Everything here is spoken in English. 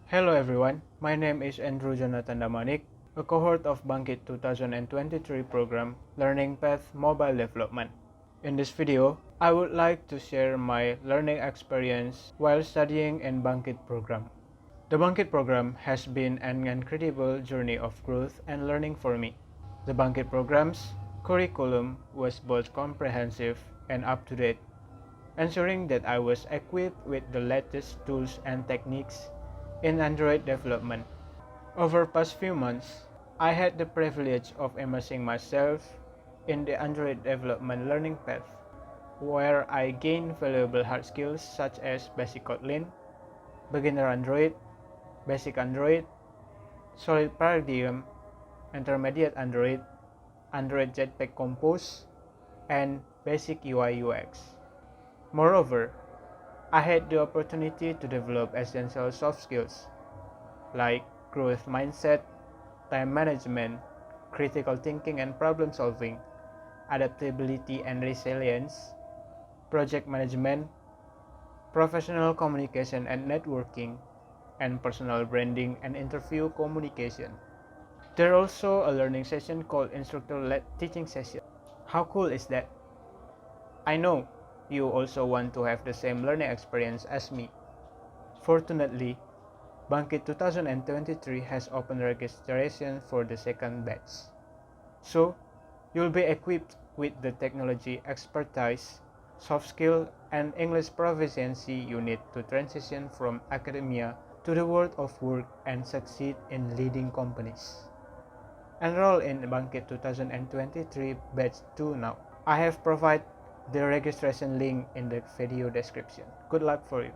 Hello everyone, my name is Andrew Jonathan Damanik, a cohort of Bangkit 2023 program Learning Path Mobile Development. In this video, I would like to share my learning experience while studying in Bangkit Program. The Bangkit Program has been an incredible journey of growth and learning for me. The Bangkit Program's curriculum was both comprehensive and up-to-date, ensuring that I was equipped with the latest tools and techniques in Android development. Over the past few months, I had the privilege of immersing myself in the Android development learning path, where I gained valuable hard skills such as basic Kotlin, beginner Android, basic Android, solid paradigm, intermediate Android, Android Jetpack Compose, and basic UI UX. Moreover, I had the opportunity to develop essential soft skills like growth mindset, time management, critical thinking and problem solving, adaptability and resilience, project management, professional communication and networking, and personal branding and interview communication. There's also a learning session called Instructorled teaching session. How cool is that? I know you also want to have the same learning experience as me. Fortunately, Bangkit 2023 has opened registration for the second batch. So, you'll be equipped with the technology expertise, soft skill, and English proficiency you need to transition from academia to the world of work and succeed in leading companies. Enroll in Bangkit 2023 Batch 2 now. I have provided the registration link in the video description. Good luck for you.